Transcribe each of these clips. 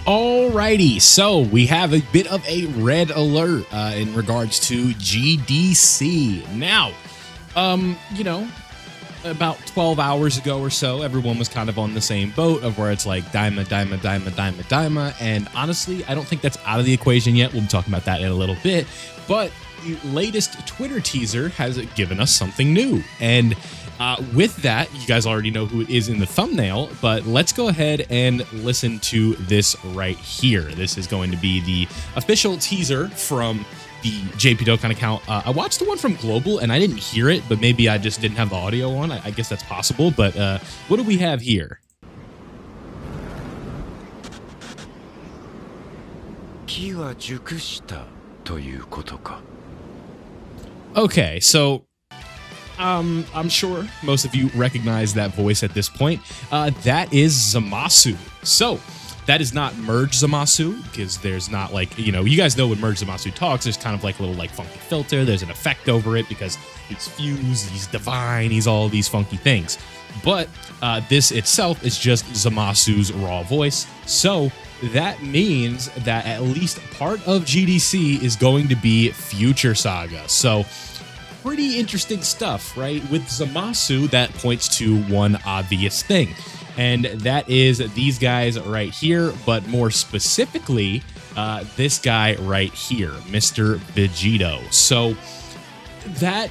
Alrighty, so we have a bit of a red alert in regards to GDC. Now, you know, about 12 hours ago or so, everyone was kind of on the same boat of where it's like Daima, and honestly, I don't think that's out of the equation yet. We'll be talking about that in a little bit, but the latest Twitter teaser has given us something new, and with that, you guys already know who it is in the thumbnail, but let's go ahead and listen to this right here. This is going to be the official teaser from the JP Dokkan account. I watched the one from Global and I didn't hear it, but maybe I just didn't have the audio on. I guess that's possible, but what do we have here? Okay, so I'm sure most of you recognize that voice at this point. That is Zamasu. So that is not Merge Zamasu, because there's not like, you know, you guys know when Merge Zamasu talks, there's kind of like a little like funky filter. There's an effect over it because he's fused, he's divine, he's all these funky things. But this itself is just Zamasu's raw voice. So that means that at least part of GDC is going to be Future Saga. So pretty interesting stuff, right? With Zamasu, that points to one obvious thing, and that is these guys right here, but more specifically, this guy right here, Mr. Vegito. So that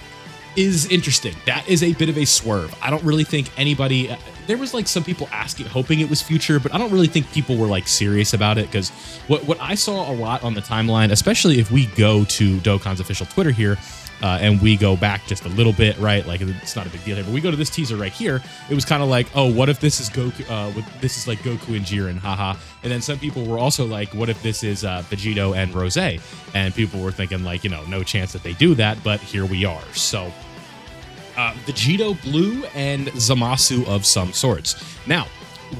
is interesting. That is a bit of a swerve. I don't really think anybody... there was like some people asking, hoping it was Future, but I don't really think people were like serious about it, because what I saw a lot on the timeline, especially if we go to Dokkan's official Twitter here, and we go back just a little bit, right? Like, it's not a big deal here, but we go to this teaser right here. It was kind of like, oh, what if this is Goku? This is like Goku and Jiren, haha. And then some people were also like, what if this is Vegito and Rose? And people were thinking like, you know, no chance that they do that, but here we are. So Vegito Blue and Zamasu of some sorts. Now,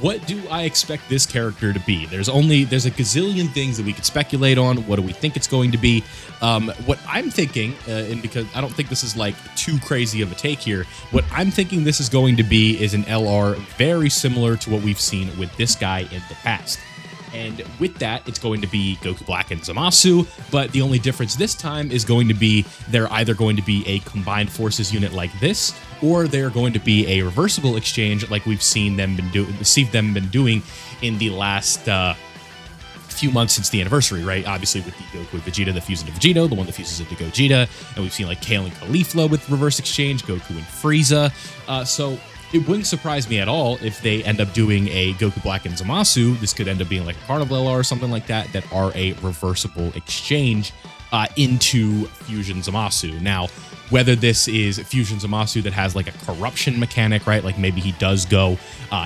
what do I expect this character to be? There's a gazillion things that we could speculate on. What do we think it's going to be? What I'm thinking, and because I don't think this is like too crazy of a take here, what I'm thinking this is going to be is an LR very similar to what we've seen with this guy in the past. And with that, it's going to be Goku Black and Zamasu, but the only difference this time is going to be they're either going to be a combined forces unit like this, or they're going to be a reversible exchange like we've seen them been doing in the last few months since the anniversary, right? Obviously with the Goku and Vegeta that fuse into Vegito, the one that fuses into Gogeta, and we've seen like Kale and Caulifla with reverse exchange, Goku and Frieza. So it wouldn't surprise me at all if they end up doing a Goku Black and Zamasu. This could end up being like a Carnival LR or something like that, that are a reversible exchange into Fusion Zamasu. Now, whether this is Fusion Zamasu that has like a corruption mechanic, right? Like maybe he does go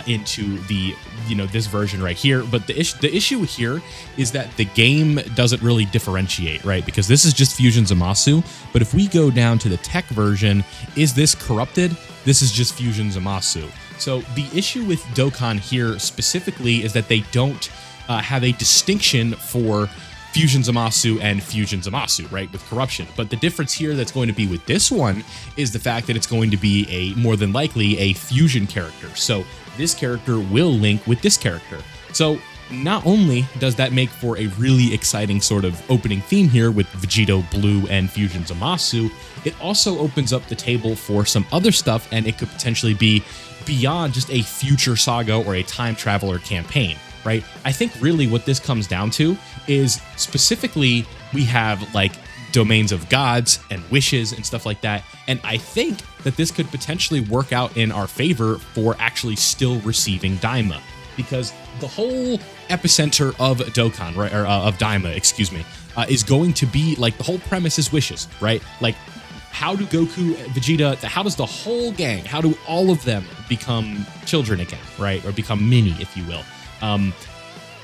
into the, you know, this version right here. But the issue here is that the game doesn't really differentiate, right? Because this is just Fusion Zamasu. But if we go down to the tech version, is this corrupted? This is just Fusion Zamasu. So the issue with Dokkan here specifically is that they don't have a distinction for Fusion Zamasu and Fusion Zamasu, right, with corruption. But the difference here that's going to be with this one is the fact that it's going to be more than likely a fusion character. So this character will link with this character. So not only does that make for a really exciting sort of opening theme here with Vegito Blue and Fusion Zamasu, it also opens up the table for some other stuff, and it could potentially be beyond just a Future Saga or a time traveler campaign, right? I think really what this comes down to is specifically we have like domains of gods and wishes and stuff like that, and I think that this could potentially work out in our favor for actually still receiving Daima, because the whole epicenter of Dokkan, right, or of Daima, excuse me, is going to be like the whole premise is wishes, right? Like, how do Goku, Vegeta, how does the whole gang, how do all of them become children again, right? Or become mini, if you will.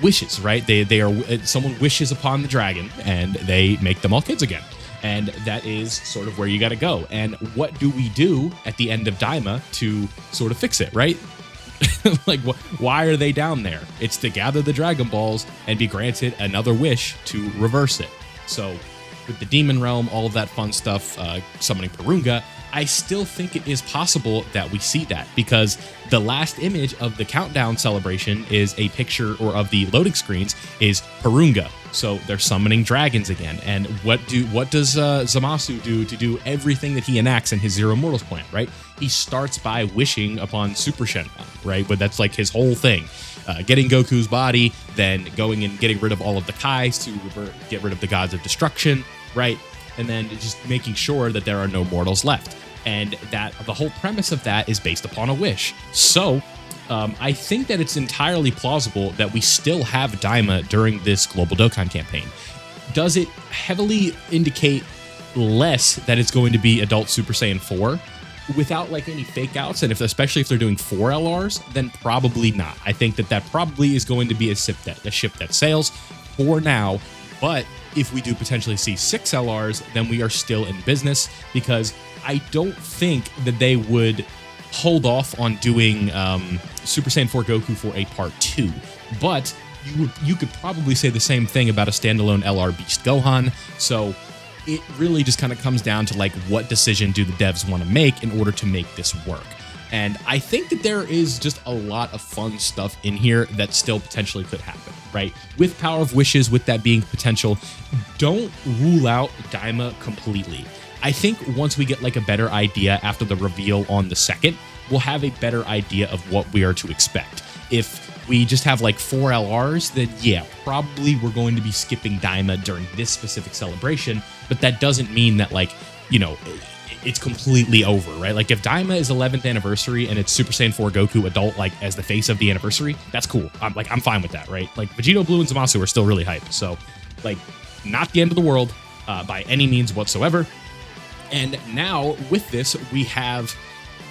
Wishes, right? They are, someone wishes upon the dragon and they make them all kids again. And that is sort of where you got to go. And what do we do at the end of Daima to sort of fix it, right? Like, why are they down there? It's to gather the Dragon Balls and be granted another wish to reverse it. So with the Demon Realm, all of that fun stuff, summoning Purunga, I still think it is possible that we see that, because the last image of the countdown celebration is a picture, or of the loading screens is Purunga. So they're summoning dragons again. And what does Zamasu do to do everything that he enacts in his Zero Mortals plan, right? He starts by wishing upon Super Shenron, right? But that's like his whole thing. Getting Goku's body, then going and getting rid of all of the Kais to get rid of the gods of destruction, right? And then just making sure that there are no mortals left. And that the whole premise of that is based upon a wish. So I think that it's entirely plausible that we still have Daima during this Global Dokkan campaign. Does it heavily indicate less that it's going to be Adult Super Saiyan 4 without like any fake outs? And especially if they're doing 4 LRs, then probably not. I think that probably is going to be a ship that sails for now. But if we do potentially see 6 LRs, then we are still in business, because I don't think that they would hold off on doing Super Saiyan 4 Goku for a part 2. But you could probably say the same thing about a standalone LR Beast Gohan. So it really just kind of comes down to like, what decision do the devs want to make in order to make this work? And I think that there is just a lot of fun stuff in here that still potentially could happen, right? With Power of Wishes, with that being potential, don't rule out Daima completely. I think once we get like a better idea after the reveal on the 2nd, we'll have a better idea of what we are to expect. If we just have like 4 LRs, then yeah, probably we're going to be skipping Daima during this specific celebration, but that doesn't mean that, like, you know, it's completely over, right? Like if Daima is 11th anniversary and it's Super Saiyan 4 Goku adult, like as the face of the anniversary, that's cool. I'm fine with that, right? Like Vegito Blue and Zamasu are still really hyped. So like, not the end of the world by any means whatsoever. And now with this, I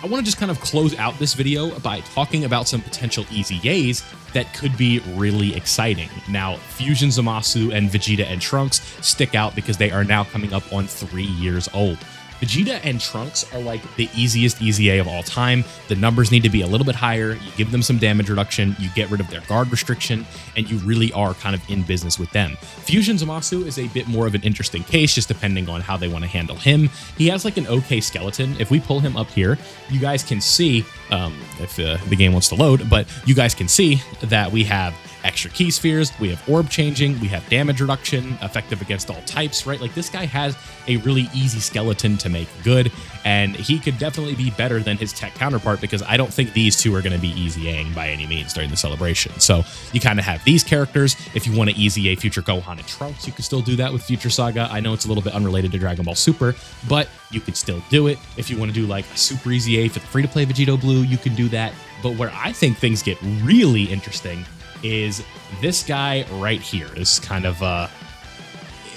want to just kind of close out this video by talking about some potential EZAs that could be really exciting. Now, Fusion Zamasu and Vegeta and Trunks stick out because they are now coming up on 3 years old. Vegeta and Trunks are like the easiest EZA of all time. The numbers need to be a little bit higher. You give them some damage reduction, you get rid of their guard restriction, and you really are kind of in business with them. Fusion Zamasu is a bit more of an interesting case, just depending on how they want to handle him. He has like an okay skeleton. If we pull him up here, you guys can see, if the game wants to load, but you guys can see that we have extra key spheres, we have orb changing, we have damage reduction, effective against all types, right? Like this guy has a really easy skeleton to make good, and he could definitely be better than his tech counterpart, because I don't think these two are going to be EZAing by any means during the celebration. So you kind of have these characters. If you want to EZA future Gohan and Trunks, you can still do that with Future Saga. I know it's a little bit unrelated to Dragon Ball Super, but you could still do it. If you want to do like a Super EZA for the free-to-play Vegito Blue, you can do that. But where I think things get really interesting is this guy right here. This is kind of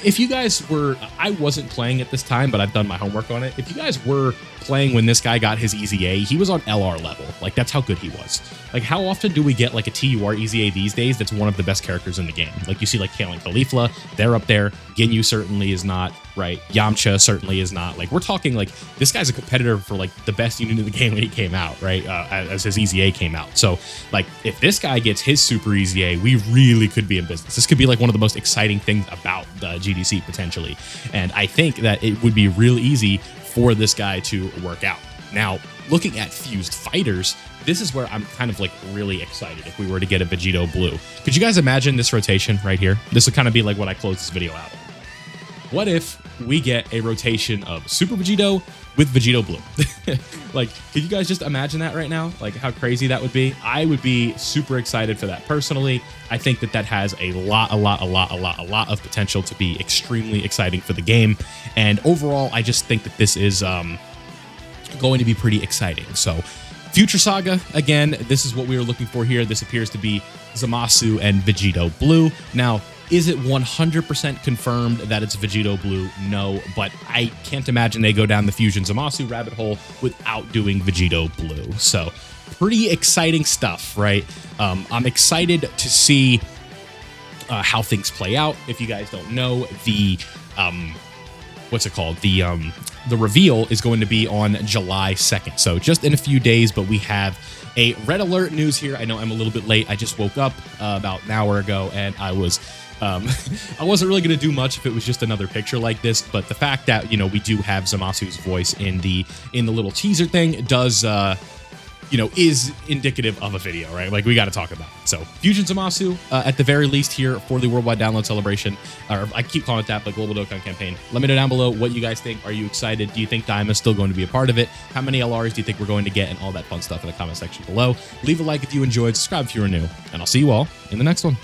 if you guys were, I wasn't playing at this time, but I've done my homework on it. If you guys were playing when this guy got his EZA, he was on LR level. Like that's how good he was. Like how often do we get like a TUR EZA these days that's one of the best characters in the game? Like you see like Kale and Caulifla, they're up there. Ginyu certainly is not, right? Yamcha certainly is not. Like we're talking like this guy's a competitor for like the best unit in the game when he came out, right? As his EZA came out. So like if this guy gets his Super EZA, we really could be in business. This could be like one of the most exciting things about the GDC potentially. And I think that it would be real easy for this guy to work out. Now, looking at fused fighters, this is where I'm kind of like really excited if we were to get a Vegito Blue. Could you guys imagine this rotation right here? This would kind of be like what I close this video out. What if we get a rotation of Super Vegito with Vegito Blue? Like, could you guys just imagine that right now? Like how crazy that would be? I would be super excited for that personally. I think that has a lot of potential to be extremely exciting for the game. And overall, I just think that this is going to be pretty exciting. So Future Saga, again, this is what we were looking for here. This appears to be Zamasu and Vegito Blue. Now, is it 100% confirmed that it's Vegito Blue? No, but I can't imagine they go down the Fusion Zamasu rabbit hole without doing Vegito Blue. So pretty exciting stuff, right? I'm excited to see how things play out. If you guys don't know, the what's it called? The reveal is going to be on July 2nd. So just in a few days, but we have a red alert news here. I know I'm a little bit late. I just woke up about an hour ago, and I was I wasn't really going to do much if it was just another picture like this, but the fact that, you know, we do have Zamasu's voice in the little teaser thing does you know, is indicative of a video, right? Like, we got to talk about it. So Fusion Zamasu, at the very least here for the worldwide download celebration, or I keep calling it that, but Global Dokkan campaign. Let me know down below what you guys think. Are you excited? Do you think Daima's still going to be a part of it? How many LRs do you think we're going to get, and all that fun stuff in the comment section below? Leave a like if you enjoyed, subscribe if you were new, and I'll see you all in the next one.